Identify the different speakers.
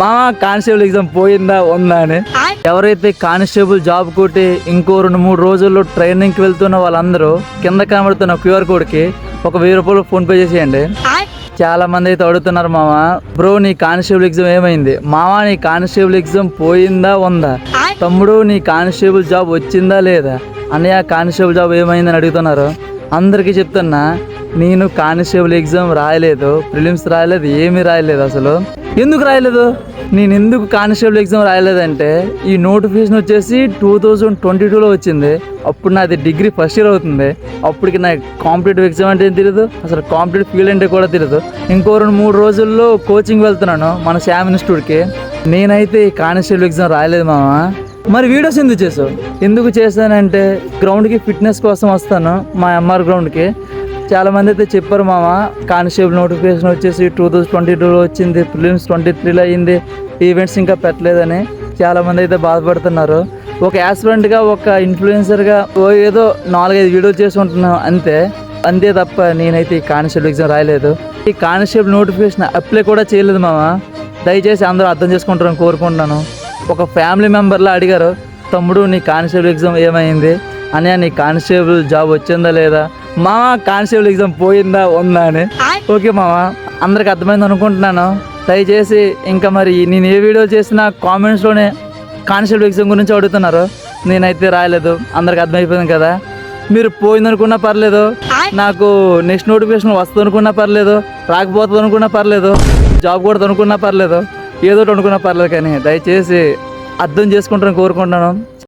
Speaker 1: మా constable exam పోయిందా ఉందా అని. ఎవరైతే కానిస్టేబుల్ జాబ్ కొట్టి ఇంకో 2-3 రోజుల్లో ట్రైనింగ్కి వెళ్తున్న వాళ్ళందరూ కింద కనబడుతున్న QR కోడ్కి ఒక 1000 రూపాయలు ఫోన్పే చేసేయండి. చాలా మంది అయితే అడుగుతున్నారు, మామ బ్రో నీ కానిస్టేబుల్ ఎగ్జామ్ ఏమైంది, మామ నీ కానిస్టేబుల్ ఎగ్జామ్ పోయిందా ఉందా, తమ్ముడు నీ కానిస్టేబుల్ జాబ్ వచ్చిందా లేదా, అన్నయ్య కానిస్టేబుల్ జాబ్ ఏమైందని అడుగుతున్నారు. అందరికీ చెప్తున్నా, నేను కానిస్టేబుల్ ఎగ్జామ్ రాయలేదు, ప్రిలిమ్స్ రాయలేదు, ఏమీ రాయలేదు. అసలు ఎందుకు రాయలేదు, నేను ఎందుకు కానిస్టేబుల్ ఎగ్జామ్ రాయలేదంటే ఈ నోటిఫికేషన్ వచ్చేసి 2022లో వచ్చింది. అప్పుడు నాది డిగ్రీ ఫస్ట్ ఇయర్ అవుతుంది. అప్పటికి నాకు కాంపిటేటివ్ ఎగ్జామ్ అంటే ఏం తెలియదు, అసలు కాంపిటేటివ్ ఫీల్డ్ అంటే కూడా తెలియదు. ఇంకో 2-3 రోజుల్లో కోచింగ్ వెళ్తున్నాను మన శామ్ ఇన్స్టిట్యూట్కి. నేనైతే ఈ కానిస్టేబుల్ ఎగ్జామ్ రాయలేదు మామ. మరి వీడియోస్ ఎందుకు చేసావు? ఎందుకు చేశానంటే గ్రౌండ్కి ఫిట్నెస్ కోసం వస్తాను, మా ఎంఆర్ గ్రౌండ్కి. చాలామంది అయితే చెప్పారు, మామ కానిస్టేబుల్ నోటిఫికేషన్ వచ్చేసి 2022లో వచ్చింది, ప్రిలిమ్స్ 23లో అయింది, ఈవెంట్స్ ఇంకా పెట్టలేదని చాలామంది అయితే బాధపడుతున్నారు. ఒక యాస్పిరెంట్గా, ఒక ఇన్ఫ్లుయెన్సర్గా ఏదో 4-5 వీడియోలు చేసుకుంటున్నాను అంతే తప్ప నేనైతే ఈ కానిస్టేబుల్ ఎగ్జామ్ రాయలేదు. ఈ కానిస్టేబుల్ నోటిఫికేషన్ అప్లై కూడా చేయలేదు మామ. దయచేసి అందరూ అర్థం చేసుకుంటారని కోరుకుంటున్నాను. ఒక ఫ్యామిలీ మెంబర్లా అడిగారు, తమ్ముడు నీ కానిస్టేబుల్ ఎగ్జామ్ ఏమైంది, అన్నయ్య నీ కానిస్టేబుల్ జాబ్ వచ్చిందా లేదా, మామ కానిస్టేబుల్ ఎగ్జామ్ పోయిందా ఉందా అని. ఓకే మామ, అందరికి అర్థమైంది అనుకుంటున్నాను. దయచేసి ఇంకా మరి నేను ఏ వీడియో చేసినా కామెంట్స్లోనే కానిస్టేబుల్ ఎగ్జామ్ గురించి అడుగుతున్నారు. నేనైతే రాయలేదు, అందరికి అర్థమైపోయింది కదా. మీరు పోయిందనుకున్నా పర్లేదు, నాకు నెక్స్ట్ నోటిఫికేషన్ వస్తుంది అనుకున్నా పర్లేదు, రాకపోతుంది అనుకున్నా పర్లేదు, జాబ్ కూడా అనుకున్నా పర్లేదు, ఏదో ఒకటి అనుకున్నా పర్లేదు, కానీ దయచేసి అర్థం చేసుకుంటారని కోరుకుంటున్నాను.